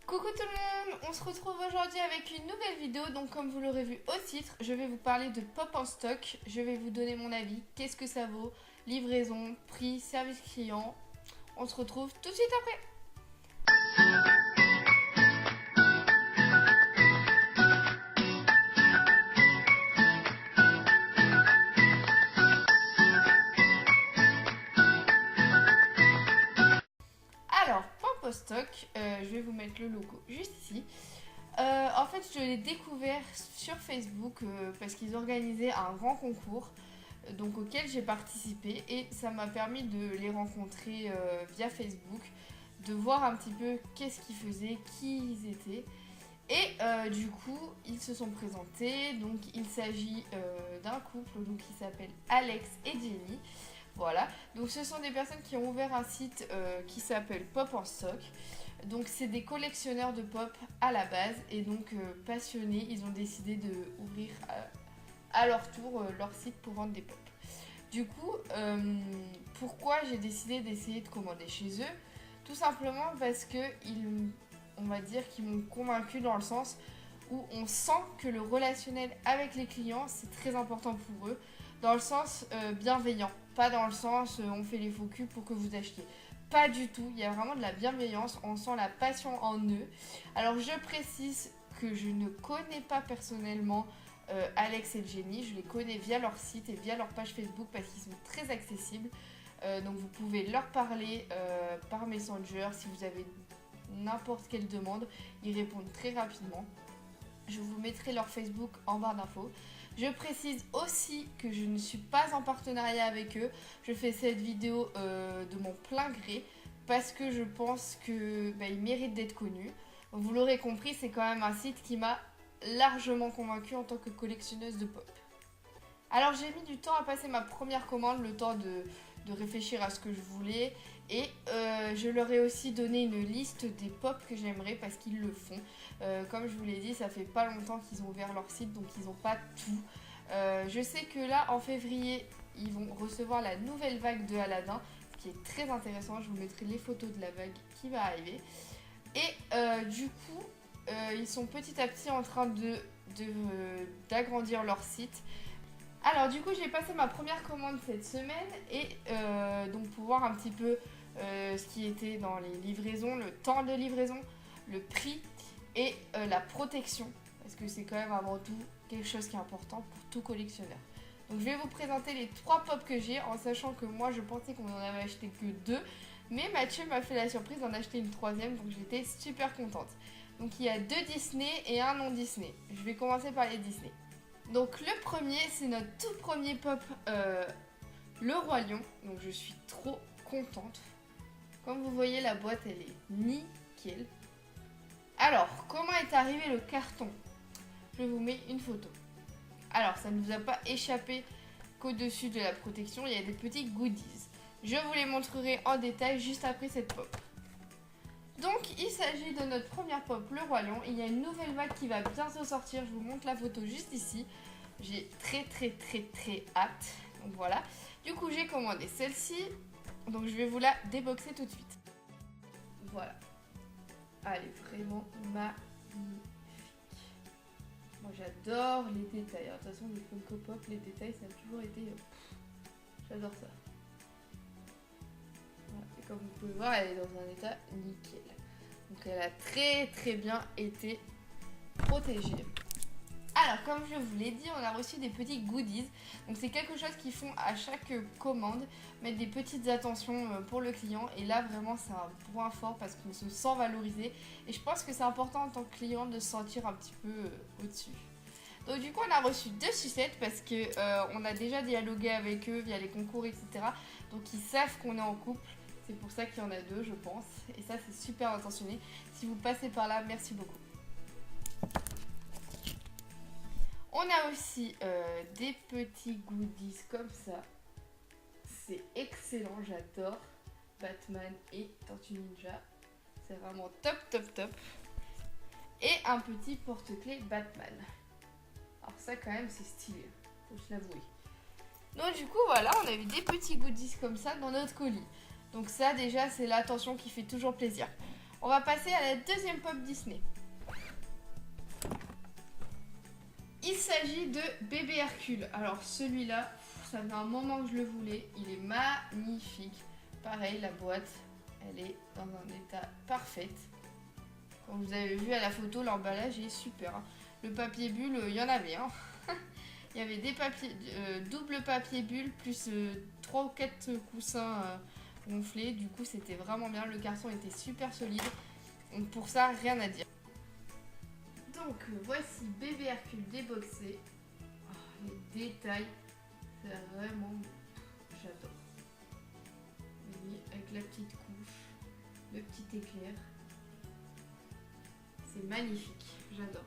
Coucou tout le monde, on se retrouve aujourd'hui avec une nouvelle vidéo. Donc comme vous l'aurez vu au titre, je vais vous parler de Pop en stock. Je vais vous donner mon avis, qu'est-ce que ça vaut, livraison, prix, service client. On se retrouve tout de suite après. Alors, Pop en stock, je vais vous mettre le logo juste ici. En fait, je l'ai découvert sur Facebook parce qu'ils organisaient un grand concours donc auquel j'ai participé et ça m'a permis de les rencontrer via Facebook, de voir un petit peu qu'est-ce qu'ils faisaient, qui ils étaient. Et du coup, ils se sont présentés. Donc, il s'agit d'un couple donc, qui s'appelle Alex et Jenny. Voilà, donc ce sont des personnes qui ont ouvert un site qui s'appelle Pop en stock. Donc c'est des collectionneurs de pop à la base et donc passionnés, ils ont décidé d'ouvrir à leur tour leur site pour vendre des pop. Du coup, pourquoi j'ai décidé d'essayer de commander chez eux? Tout simplement parce que on va dire qu'ils m'ont convaincu dans le sens où on sent que le relationnel avec les clients c'est très important pour eux, dans le sens bienveillant, pas dans le sens on fait les faux culs pour que vous achetiez. Pas du tout, il y a vraiment de la bienveillance, on sent la passion en eux. Alors je précise que je ne connais pas personnellement Alex et Jenny, je les connais via leur site et via leur page Facebook parce qu'ils sont très accessibles. Donc vous pouvez leur parler par Messenger si vous avez n'importe quelle demande, ils répondent très rapidement. Je vous mettrai leur Facebook en barre d'infos. Je précise aussi que je ne suis pas en partenariat avec eux. Je fais cette vidéo de mon plein gré parce que je pense qu'ils méritent d'être connus. Vous l'aurez compris, c'est quand même un site qui m'a largement convaincue en tant que collectionneuse de pop. Alors j'ai mis du temps à passer ma première commande, le temps de réfléchir à ce que je voulais. Et je leur ai aussi donné une liste des pop que j'aimerais parce qu'ils le font. Comme je vous l'ai dit, ça fait pas longtemps qu'ils ont ouvert leur site, donc ils n'ont pas tout. Je sais que là, en février, ils vont recevoir la nouvelle vague de Aladdin, ce qui est très intéressant. Je vous mettrai les photos de la vague qui va arriver. Et du coup, ils sont petit à petit en train d'agrandir leur site. Alors du coup, j'ai passé ma première commande cette semaine et donc pour voir un petit peu ce qui était dans les livraisons, le temps de livraison, le prix et la protection, parce que c'est quand même avant tout quelque chose qui est important pour tout collectionneur. Donc je vais vous présenter les 3 pop que j'ai, en sachant que moi je pensais qu'on en avait acheté que 2, mais Mathieu m'a fait la surprise d'en acheter une 3e, donc j'étais super contente. Donc il y a 2 Disney et un non Disney. Je vais commencer par les Disney. Donc le premier, c'est notre tout premier pop, le Roi Lion. Donc je suis trop contente. Comme vous voyez, la boîte, elle est nickel. Alors, comment est arrivé le carton? Je vous mets une photo. Alors, ça ne vous a pas échappé qu'au-dessus de la protection, il y a des petits goodies. Je vous les montrerai en détail juste après cette pop. Donc, il s'agit de notre première pop, le Roi Lion. Il y a une nouvelle vague qui va bientôt sortir. Je vous montre la photo juste ici. J'ai très hâte. Donc voilà. Du coup, j'ai commandé celle-ci. Donc, je vais vous la déboxer tout de suite. Voilà. Elle est vraiment magnifique. Moi, j'adore les détails. Alors, de toute façon, les Funko Pop, les détails, ça a toujours été... J'adore ça. Voilà. Et comme vous pouvez voir, elle est dans un état nickel. Donc, elle a très bien été protégée. Alors, comme je vous l'ai dit, on a reçu des petits goodies. Donc, c'est quelque chose qu'ils font à chaque commande, mettre des petites attentions pour le client. Et là, vraiment, c'est un point fort parce qu'on se sent valorisé. Et je pense que c'est important en tant que client de se sentir un petit peu au-dessus. Donc, du coup, on a reçu 2 sucettes parce que on a déjà dialogué avec eux via les concours, etc. Donc, ils savent qu'on est en couple. C'est pour ça qu'il y en a 2, je pense. Et ça, c'est super intentionné. Si vous passez par là, merci beaucoup. On a aussi des petits goodies comme ça. C'est excellent, j'adore. Batman et Tortue Ninja. C'est vraiment top. Et un petit porte-clés Batman. Alors ça quand même c'est stylé, faut se l'avouer. Donc du coup voilà, on a eu des petits goodies comme ça dans notre colis. Donc ça déjà c'est l'attention qui fait toujours plaisir. On va passer à la deuxième pop Disney. Il s'agit de Bébé Hercule. Alors celui-là, ça fait un moment que je le voulais. Il est magnifique. Pareil, la boîte, elle est dans un état parfait. Comme vous avez vu à la photo, l'emballage est super. Le papier bulle, il y en avait. Il y avait des papiers, double papier bulle plus 3 ou 4 coussins gonflés. Du coup, c'était vraiment bien. Le carton était super solide. Donc pour ça, rien à dire. Donc voici Bébé Hercule déboxé. Oh, les détails, c'est vraiment... J'adore. Vous voyez, avec la petite couche, le petit éclair. C'est magnifique, j'adore.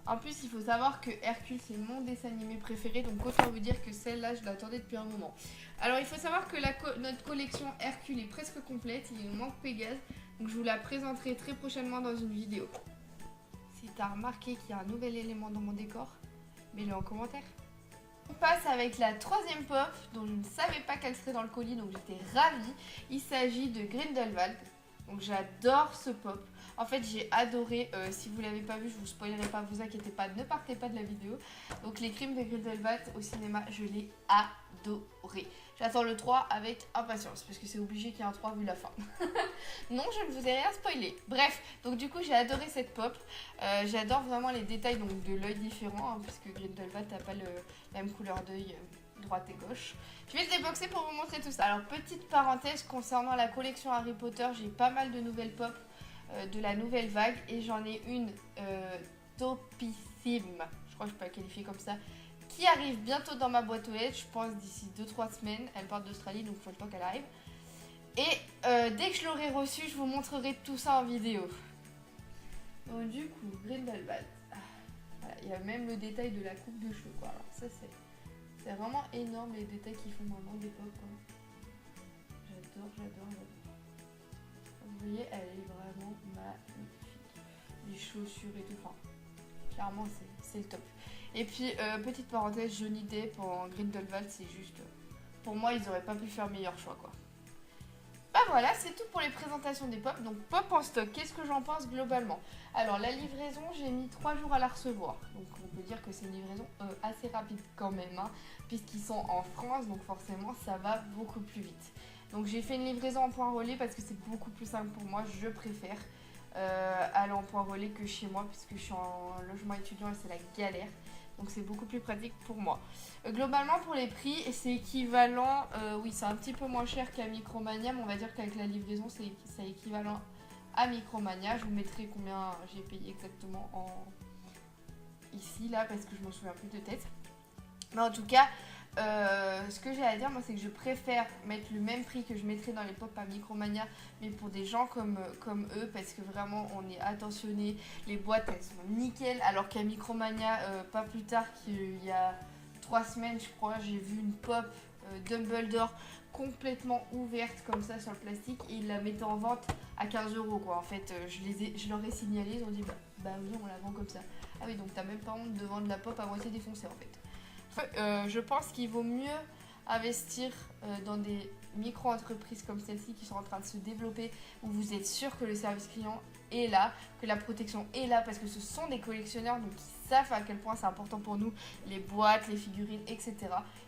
En plus, il faut savoir que Hercule, c'est mon dessin animé préféré, donc autant vous dire que celle-là, je l'attendais depuis un moment. Alors, il faut savoir que notre collection Hercule est presque complète, il nous manque Pégase, donc je vous la présenterai très prochainement dans une vidéo. Si tu as remarqué qu'il y a un nouvel élément dans mon décor, mets-le en commentaire. On passe avec la troisième pop, dont je ne savais pas qu'elle serait dans le colis, donc j'étais ravie. Il s'agit de Grindelwald, donc j'adore ce pop. En fait, j'ai adoré, si vous ne l'avez pas vu, je vous spoilerai pas, vous inquiétez pas, ne partez pas de la vidéo. Donc les Crimes de Grindelwald au cinéma, je l'ai adoré. J'attends le 3 avec impatience, parce que c'est obligé qu'il y ait un 3 vu la fin. Non, je ne vous ai rien spoilé. Bref, donc du coup, j'ai adoré cette pop. J'adore vraiment les détails donc, de l'œil différent, puisque Grindelwald n'a pas la même couleur d'œil droite et gauche. Je vais le déboxer pour vous montrer tout ça. Alors, petite parenthèse concernant la collection Harry Potter, j'ai pas mal de nouvelles pop de la nouvelle vague et j'en ai une topissime, je crois que je peux la qualifier comme ça, qui arrive bientôt dans ma boîte aux lettres, je pense d'ici 2-3 semaines. Elle part d'Australie, donc il faut le temps qu'elle arrive. Et dès que je l'aurai reçue, je vous montrerai tout ça en vidéo. Donc du coup, Grindelwald. Voilà, il y a même le détail de la coupe de cheveux, quoi. Alors ça, c'est vraiment énorme les détails qu'ils font maintenant des pop, quoi. J'adore, j'adore, j'adore. Vous voyez, elle est vraiment magnifique. Les chaussures et tout, enfin, clairement, c'est le top. Et puis, petite parenthèse, Johnny Depp en Grindelwald, c'est juste... Pour moi, ils n'auraient pas pu faire meilleur choix, quoi. Bah voilà, c'est tout pour les présentations des pop. Donc, pop en stock, qu'est-ce que j'en pense globalement? Alors, la livraison, j'ai mis 3 jours à la recevoir. Donc, on peut dire que c'est une livraison assez rapide quand même, puisqu'ils sont en France, donc forcément, ça va beaucoup plus vite. Donc, j'ai fait une livraison en point relais parce que c'est beaucoup plus simple pour moi, je préfère aller en point relais que chez moi, puisque je suis en logement étudiant et c'est la galère. Donc c'est beaucoup plus pratique pour moi. Globalement pour les prix, c'est équivalent, oui c'est un petit peu moins cher qu'à Micromania, mais on va dire qu'avec la livraison c'est équivalent à Micromania. Je vous mettrai combien j'ai payé exactement ici là parce que je me souviens plus de tête. Mais en tout cas, ce que j'ai à dire moi c'est que je préfère mettre le même prix que je mettrais dans les pop à Micromania, mais pour des gens comme eux, parce que vraiment on est attentionné, les boîtes elles sont nickel, alors qu'à Micromania, pas plus tard qu'il y a 3 semaines je crois, j'ai vu une pop Dumbledore complètement ouverte comme ça sur le plastique et ils la mettaient en vente à 15 € quoi. En fait je leur ai signalé, ils ont dit bah oui on la vend comme ça. Ah oui, donc t'as même pas honte de vendre la pop à moitié défoncée en fait. Je pense qu'il vaut mieux investir dans des micro-entreprises comme celle-ci qui sont en train de se développer, où vous êtes sûr que le service client est là, que la protection est là, parce que ce sont des collectionneurs, donc ils savent à quel point c'est important pour nous, les boîtes, les figurines, etc.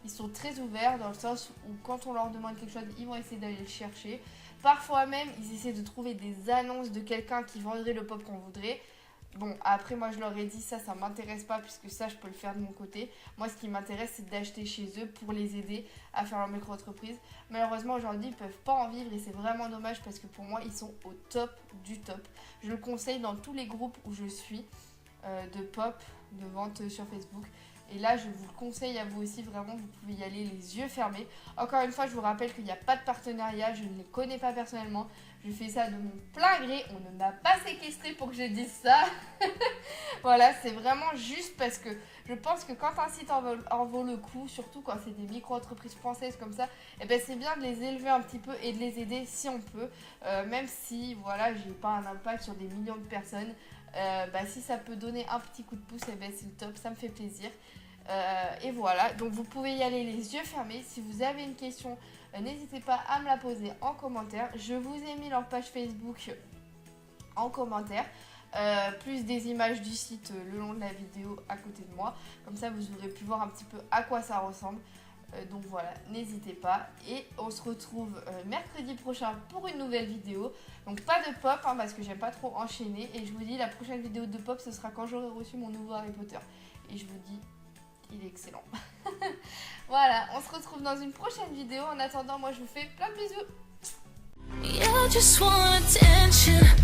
Ils sont très ouverts dans le sens où quand on leur demande quelque chose, ils vont essayer d'aller le chercher. Parfois même, ils essaient de trouver des annonces de quelqu'un qui vendrait le pop qu'on voudrait. Bon, après, moi, je leur ai dit ça m'intéresse pas puisque ça, je peux le faire de mon côté. Moi, ce qui m'intéresse, c'est d'acheter chez eux pour les aider à faire leur micro-entreprise. Malheureusement, aujourd'hui, ils peuvent pas en vivre et c'est vraiment dommage parce que pour moi, ils sont au top du top. Je le conseille dans tous les groupes où je suis de pop, de vente sur Facebook. Et là, je vous le conseille à vous aussi, vraiment, vous pouvez y aller les yeux fermés. Encore une fois, je vous rappelle qu'il n'y a pas de partenariat, je ne les connais pas personnellement. Je fais ça de mon plein gré, on ne m'a pas séquestré pour que je dise ça. Voilà, c'est vraiment juste parce que je pense que quand un site en vaut le coup, surtout quand c'est des micro-entreprises françaises comme ça, eh ben c'est bien de les élever un petit peu et de les aider si on peut. Même si, voilà, j'ai pas un impact sur des millions de personnes. Si ça peut donner un petit coup de pouce, eh ben c'est le top, ça me fait plaisir. Et voilà, donc vous pouvez y aller les yeux fermés. Si vous avez une question, n'hésitez pas à me la poser en commentaire. Je vous ai mis leur page Facebook en commentaire. Plus des images du site le long de la vidéo à côté de moi. Comme ça, vous aurez pu voir un petit peu à quoi ça ressemble. Donc voilà, n'hésitez pas. Et on se retrouve mercredi prochain pour une nouvelle vidéo. Donc pas de pop hein, parce que j'aime pas trop enchaîner. Et je vous dis, la prochaine vidéo de pop, ce sera quand j'aurai reçu mon nouveau Harry Potter. Et je vous dis, il est excellent. Voilà, on se retrouve dans une prochaine vidéo. En attendant, moi je vous fais plein de bisous. You just want attention.